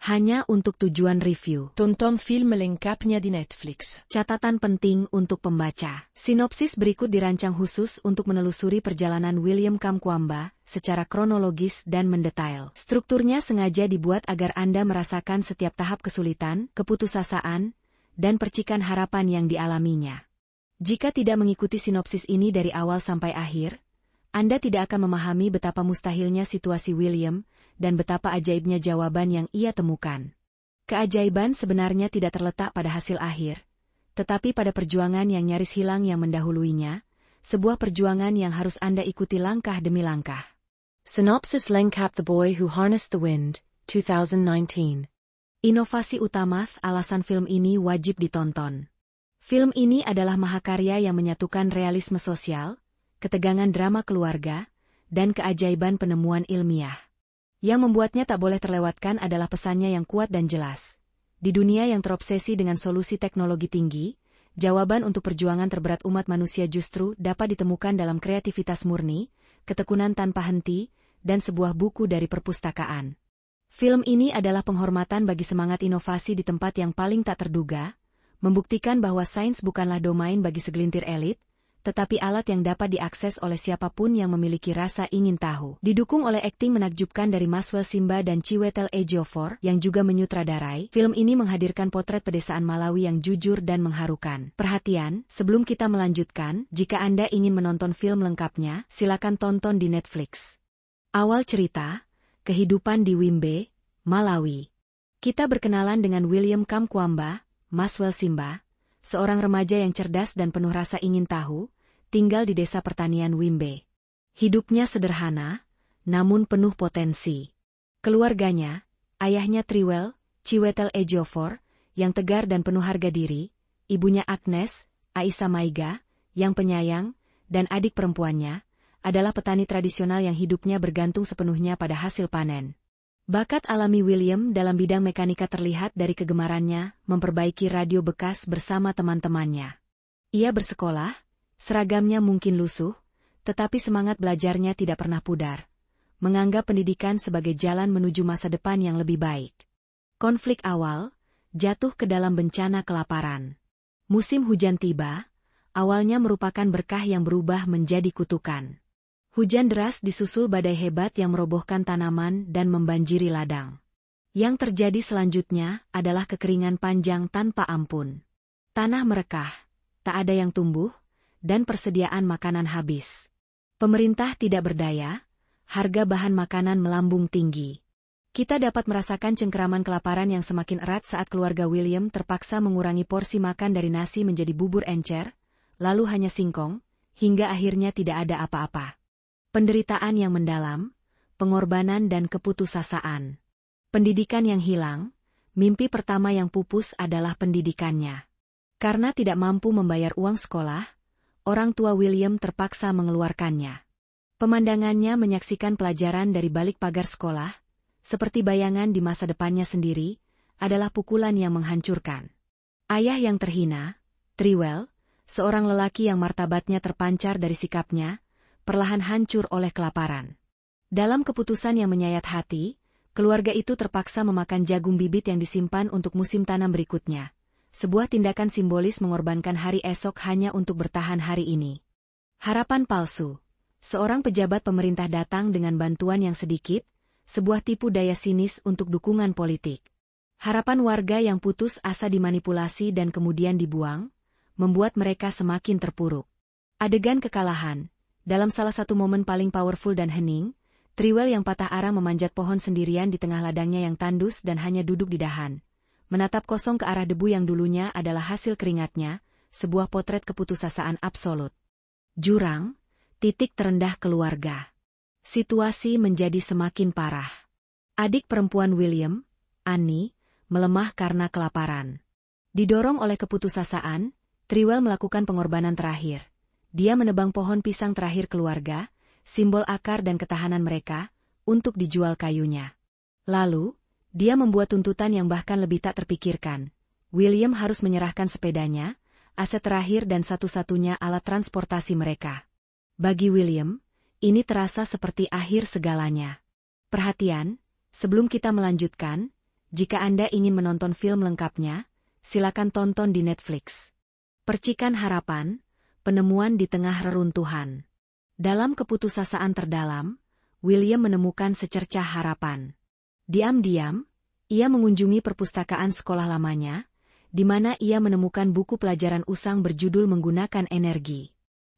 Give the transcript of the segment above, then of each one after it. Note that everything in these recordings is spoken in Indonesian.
Hanya untuk tujuan review. Tonton film lengkapnya di Netflix. Catatan penting untuk pembaca. Sinopsis berikut dirancang khusus untuk menelusuri perjalanan William Kamkwamba secara kronologis dan mendetail. Strukturnya sengaja dibuat agar Anda merasakan setiap tahap kesulitan, keputusasaan, dan percikan harapan yang dialaminya. Jika tidak mengikuti sinopsis ini dari awal sampai akhir, Anda tidak akan memahami betapa mustahilnya situasi William dan betapa ajaibnya jawaban yang ia temukan. Keajaiban sebenarnya tidak terletak pada hasil akhir, tetapi pada perjuangan yang nyaris hilang yang mendahuluinya, sebuah perjuangan yang harus Anda ikuti langkah demi langkah. Sinopsis lengkap The Boy Who Harnessed the Wind, 2019. Inovasi utama alasan film ini wajib ditonton. Film ini adalah mahakarya yang menyatukan realisme sosial, ketegangan drama keluarga, dan keajaiban penemuan ilmiah. Yang membuatnya tak boleh terlewatkan adalah pesannya yang kuat dan jelas. Di dunia yang terobsesi dengan solusi teknologi tinggi, jawaban untuk perjuangan terberat umat manusia justru dapat ditemukan dalam kreativitas murni, ketekunan tanpa henti, dan sebuah buku dari perpustakaan. Film ini adalah penghormatan bagi semangat inovasi di tempat yang paling tak terduga, membuktikan bahwa sains bukanlah domain bagi segelintir elit, tetapi alat yang dapat diakses oleh siapapun yang memiliki rasa ingin tahu. Didukung oleh akting menakjubkan dari Maswell Simba dan Chiwetel Ejiofor yang juga menyutradarai, film ini menghadirkan potret pedesaan Malawi yang jujur dan mengharukan. Perhatian, sebelum kita melanjutkan, jika Anda ingin menonton film lengkapnya, silakan tonton di Netflix. Awal cerita, kehidupan di Wimbe, Malawi. Kita berkenalan dengan William Kamkwamba, Maswell Simba, seorang remaja yang cerdas dan penuh rasa ingin tahu, tinggal di desa pertanian Wimbe. Hidupnya sederhana, namun penuh potensi. Keluarganya, ayahnya Triwel, Chiwetel Ejiofor, yang tegar dan penuh harga diri, ibunya Agnes, Aisa Maiga, yang penyayang, dan adik perempuannya, adalah petani tradisional yang hidupnya bergantung sepenuhnya pada hasil panen. Bakat alami William dalam bidang mekanika terlihat dari kegemarannya memperbaiki radio bekas bersama teman-temannya. Ia bersekolah, seragamnya mungkin lusuh, tetapi semangat belajarnya tidak pernah pudar, menganggap pendidikan sebagai jalan menuju masa depan yang lebih baik. Konflik awal, jatuh ke dalam bencana kelaparan. Musim hujan tiba, awalnya merupakan berkah yang berubah menjadi kutukan. Hujan deras disusul badai hebat yang merobohkan tanaman dan membanjiri ladang. Yang terjadi selanjutnya adalah kekeringan panjang tanpa ampun. Tanah merekah, tak ada yang tumbuh, dan persediaan makanan habis. Pemerintah tidak berdaya, harga bahan makanan melambung tinggi. Kita dapat merasakan cengkeraman kelaparan yang semakin erat saat keluarga William terpaksa mengurangi porsi makan dari nasi menjadi bubur encer, lalu hanya singkong, hingga akhirnya tidak ada apa-apa. Penderitaan yang mendalam, pengorbanan dan keputusasaan. Pendidikan yang hilang, mimpi pertama yang pupus adalah pendidikannya. Karena tidak mampu membayar uang sekolah, orang tua William terpaksa mengeluarkannya. Pemandangannya menyaksikan pelajaran dari balik pagar sekolah, seperti bayangan di masa depannya sendiri, adalah pukulan yang menghancurkan. Ayah yang terhina, Triwel, seorang lelaki yang martabatnya terpancar dari sikapnya, perlahan hancur oleh kelaparan. Dalam keputusan yang menyayat hati, keluarga itu terpaksa memakan jagung bibit yang disimpan untuk musim tanam berikutnya. Sebuah tindakan simbolis mengorbankan hari esok hanya untuk bertahan hari ini. Harapan palsu. Seorang pejabat pemerintah datang dengan bantuan yang sedikit, sebuah tipu daya sinis untuk dukungan politik. Harapan warga yang putus asa dimanipulasi dan kemudian dibuang, membuat mereka semakin terpuruk. Adegan kekalahan. Dalam salah satu momen paling powerful dan hening, Triwel yang patah arang memanjat pohon sendirian di tengah ladangnya yang tandus dan hanya duduk di dahan, menatap kosong ke arah debu yang dulunya adalah hasil keringatnya, sebuah potret keputusasaan absolut. Jurang, titik terendah keluarga. Situasi menjadi semakin parah. Adik perempuan William, Annie, melemah karena kelaparan. Didorong oleh keputusasaan, Triwel melakukan pengorbanan terakhir. Dia menebang pohon pisang terakhir keluarga, simbol akar dan ketahanan mereka, untuk dijual kayunya. Lalu, dia membuat tuntutan yang bahkan lebih tak terpikirkan. William harus menyerahkan sepedanya, aset terakhir dan satu-satunya alat transportasi mereka. Bagi William, ini terasa seperti akhir segalanya. Perhatian, sebelum kita melanjutkan, Jika Anda ingin menonton film lengkapnya, silakan tonton di Netflix. Percikan harapan, penemuan di tengah reruntuhan. Dalam keputusasaan terdalam, William menemukan secercah harapan. Diam-diam, ia mengunjungi perpustakaan sekolah lamanya, di mana ia menemukan buku pelajaran usang berjudul Menggunakan Energi.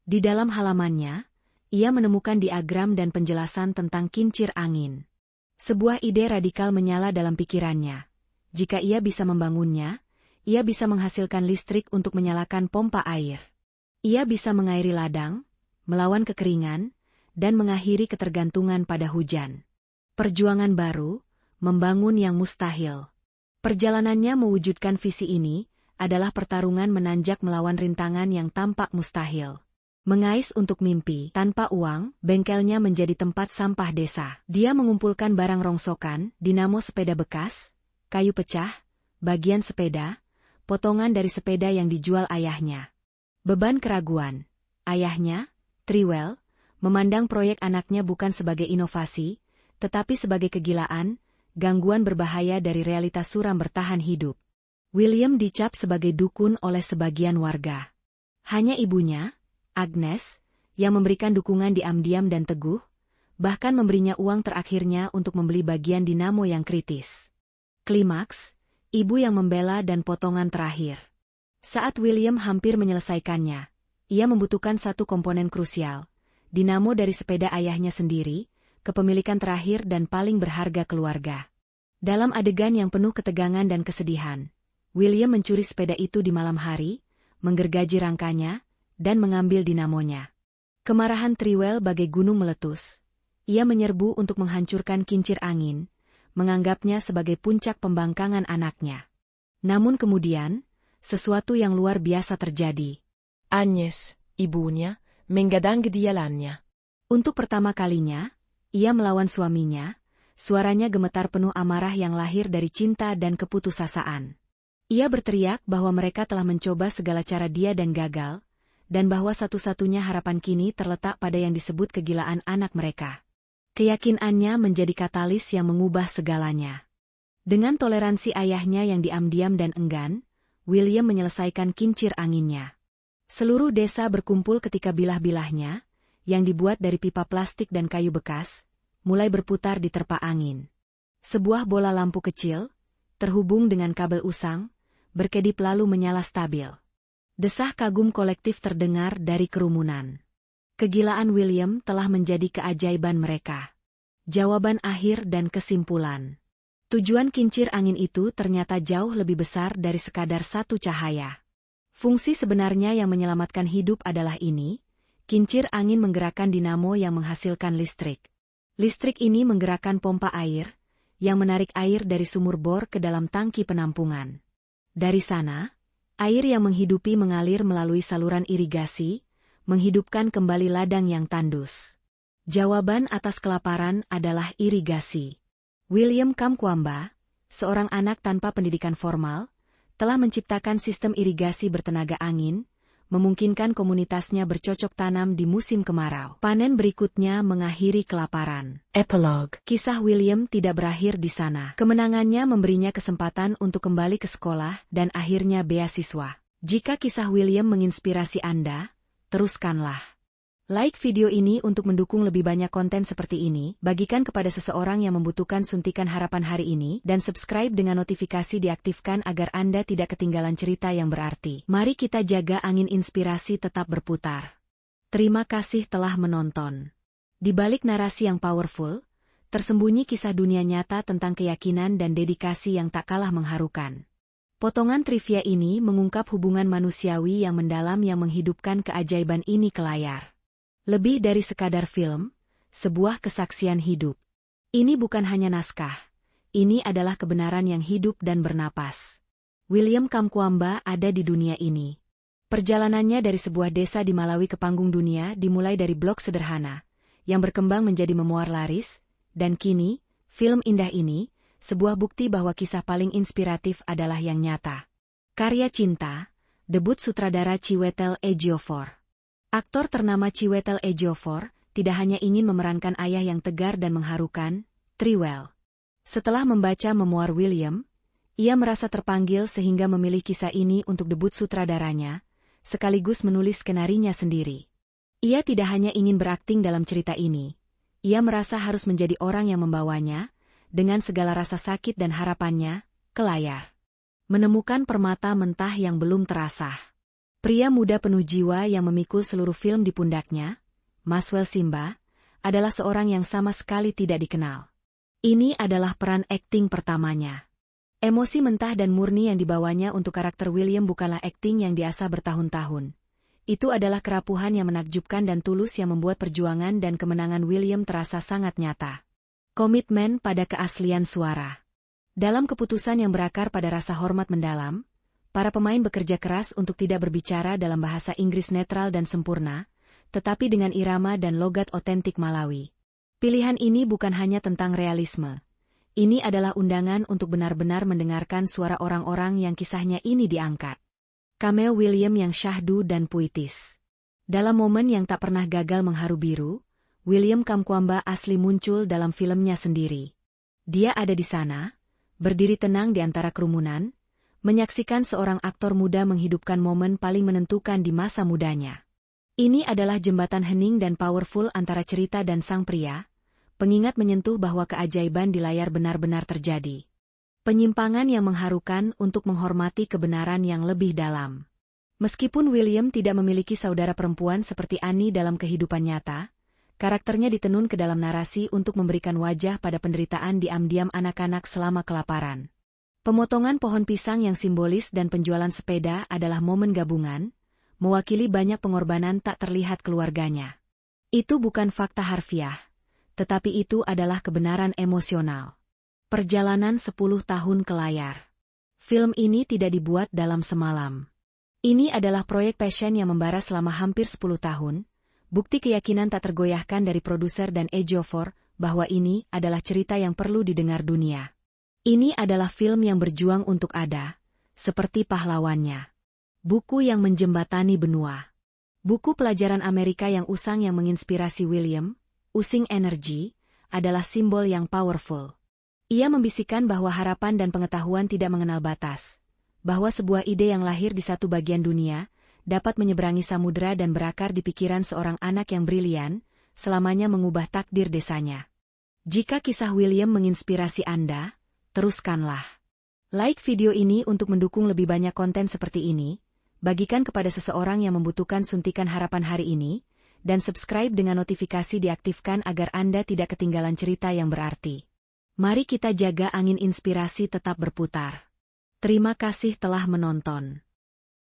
Di dalam halamannya, ia menemukan diagram dan penjelasan tentang kincir angin. Sebuah ide radikal menyala dalam pikirannya. Jika ia bisa membangunnya, ia bisa menghasilkan listrik untuk menyalakan pompa air. Ia bisa mengairi ladang, melawan kekeringan, dan mengakhiri ketergantungan pada hujan. Perjuangan baru, membangun yang mustahil. Perjalanannya mewujudkan visi ini adalah pertarungan menanjak melawan rintangan yang tampak mustahil. Mengais untuk mimpi, tanpa uang, bengkelnya menjadi tempat sampah desa. Dia mengumpulkan barang rongsokan, dinamo sepeda bekas, kayu pecah, bagian sepeda, potongan dari sepeda yang dijual ayahnya. Beban keraguan. Ayahnya, Trewell, memandang proyek anaknya bukan sebagai inovasi, tetapi sebagai kegilaan, gangguan berbahaya dari realitas suram bertahan hidup. William dicap sebagai dukun oleh sebagian warga. Hanya ibunya, Agnes, yang memberikan dukungan diam-diam dan teguh, bahkan memberinya uang terakhirnya untuk membeli bagian dinamo yang kritis. Klimaks, ibu yang membela dan potongan terakhir. Saat William hampir menyelesaikannya, ia membutuhkan satu komponen krusial, dinamo dari sepeda ayahnya sendiri, kepemilikan terakhir dan paling berharga keluarga. Dalam adegan yang penuh ketegangan dan kesedihan, William mencuri sepeda itu di malam hari, menggergaji rangkanya, dan mengambil dinamonya. Kemarahan Trewell bagai gunung meletus. Ia menyerbu untuk menghancurkan kincir angin, menganggapnya sebagai puncak pembangkangan anaknya. Namun kemudian, sesuatu yang luar biasa terjadi. Agnes, ibunya, menggadang gedialannya. Untuk pertama kalinya, ia melawan suaminya, suaranya gemetar penuh amarah yang lahir dari cinta dan keputusasaan. Ia berteriak bahwa mereka telah mencoba segala cara dia dan gagal, dan bahwa satu-satunya harapan kini terletak pada yang disebut kegilaan anak mereka. Keyakinannya menjadi katalis yang mengubah segalanya. Dengan toleransi ayahnya yang diam-diam dan enggan, William menyelesaikan kincir anginnya. Seluruh desa berkumpul ketika bilah-bilahnya, yang dibuat dari pipa plastik dan kayu bekas, mulai berputar di terpa angin. Sebuah bola lampu kecil, terhubung dengan kabel usang, berkedip lalu menyala stabil. Desah kagum kolektif terdengar dari kerumunan. Kegilaan William telah menjadi keajaiban mereka. Jawaban akhir dan kesimpulan. Tujuan kincir angin itu ternyata jauh lebih besar dari sekadar satu cahaya. Fungsi sebenarnya yang menyelamatkan hidup adalah ini, kincir angin menggerakkan dinamo yang menghasilkan listrik. Listrik ini menggerakkan pompa air, yang menarik air dari sumur bor ke dalam tangki penampungan. Dari sana, air yang menghidupi mengalir melalui saluran irigasi, menghidupkan kembali ladang yang tandus. Jawaban atas kelaparan adalah irigasi. William Kamkwamba, seorang anak tanpa pendidikan formal, telah menciptakan sistem irigasi bertenaga angin, memungkinkan komunitasnya bercocok tanam di musim kemarau. Panen berikutnya mengakhiri kelaparan. Epilogue. Kisah William tidak berakhir di sana. Kemenangannya memberinya kesempatan untuk kembali ke sekolah dan akhirnya beasiswa. Jika kisah William menginspirasi Anda, teruskanlah. Like video ini untuk mendukung lebih banyak konten seperti ini, bagikan kepada seseorang yang membutuhkan suntikan harapan hari ini, dan subscribe dengan notifikasi diaktifkan agar Anda tidak ketinggalan cerita yang berarti. Mari kita jaga angin inspirasi tetap berputar. Terima kasih telah menonton. Di balik narasi yang powerful, tersembunyi kisah dunia nyata tentang keyakinan dan dedikasi yang tak kalah mengharukan. Potongan trivia ini mengungkap hubungan manusiawi yang mendalam yang menghidupkan keajaiban ini ke layar. Lebih dari sekadar film, sebuah kesaksian hidup. Ini bukan hanya naskah, ini adalah kebenaran yang hidup dan bernapas. William Kamkwamba ada di dunia ini. Perjalanannya dari sebuah desa di Malawi ke panggung dunia dimulai dari blog sederhana, yang berkembang menjadi memoir laris, dan kini, film indah ini, sebuah bukti bahwa kisah paling inspiratif adalah yang nyata. Karya cinta, debut sutradara Chiwetel Ejiofor. Aktor ternama Chiwetel Ejiofor tidak hanya ingin memerankan ayah yang tegar dan mengharukan, Trewell. Setelah membaca memoir William, ia merasa terpanggil sehingga memilih kisah ini untuk debut sutradaranya, sekaligus menulis skenarinya sendiri. Ia tidak hanya ingin berakting dalam cerita ini, ia merasa harus menjadi orang yang membawanya, dengan segala rasa sakit dan harapannya, ke layar. Menemukan permata mentah yang belum terasah. Pria muda penuh jiwa yang memikul seluruh film di pundaknya, Maswell Simba, adalah seorang yang sama sekali tidak dikenal. Ini adalah peran akting pertamanya. Emosi mentah dan murni yang dibawanya untuk karakter William bukanlah akting yang diasah bertahun-tahun. Itu adalah kerapuhan yang menakjubkan dan tulus yang membuat perjuangan dan kemenangan William terasa sangat nyata. Komitmen pada keaslian suara. Dalam keputusan yang berakar pada rasa hormat mendalam, para pemain bekerja keras untuk tidak berbicara dalam bahasa Inggris netral dan sempurna, tetapi dengan irama dan logat otentik Malawi. Pilihan ini bukan hanya tentang realisme. Ini adalah undangan untuk benar-benar mendengarkan suara orang-orang yang kisahnya ini diangkat. Cameo William yang syahdu dan puitis. Dalam momen yang tak pernah gagal mengharu biru, William Kamkwamba asli muncul dalam filmnya sendiri. Dia ada di sana, berdiri tenang di antara kerumunan, menyaksikan seorang aktor muda menghidupkan momen paling menentukan di masa mudanya. Ini adalah jembatan hening dan powerful antara cerita dan sang pria, pengingat menyentuh bahwa keajaiban di layar benar-benar terjadi. Penyimpangan yang mengharukan untuk menghormati kebenaran yang lebih dalam. Meskipun William tidak memiliki saudara perempuan seperti Annie dalam kehidupan nyata, karakternya ditenun ke dalam narasi untuk memberikan wajah pada penderitaan diam-diam anak-anak selama kelaparan. Pemotongan pohon pisang yang simbolis dan penjualan sepeda adalah momen gabungan, mewakili banyak pengorbanan tak terlihat keluarganya. Itu bukan fakta harfiah, tetapi itu adalah kebenaran emosional. Perjalanan 10 tahun ke layar. Film ini tidak dibuat dalam semalam. Ini adalah proyek passion yang membara selama hampir 10 tahun, bukti keyakinan tak tergoyahkan dari produser dan Ejiofor bahwa ini adalah cerita yang perlu didengar dunia. Ini adalah film yang berjuang untuk ada, seperti pahlawannya. Buku yang menjembatani benua. Buku pelajaran Amerika yang usang yang menginspirasi William, Using Energy, adalah simbol yang powerful. Ia membisikkan bahwa harapan dan pengetahuan tidak mengenal batas, bahwa sebuah ide yang lahir di satu bagian dunia, dapat menyeberangi samudera dan berakar di pikiran seorang anak yang brilian, selamanya mengubah takdir desanya. Jika kisah William menginspirasi Anda, teruskanlah. Like video ini untuk mendukung lebih banyak konten seperti ini, bagikan kepada seseorang yang membutuhkan suntikan harapan hari ini, dan subscribe dengan notifikasi diaktifkan agar Anda tidak ketinggalan cerita yang berarti. Mari kita jaga angin inspirasi tetap berputar. Terima kasih telah menonton.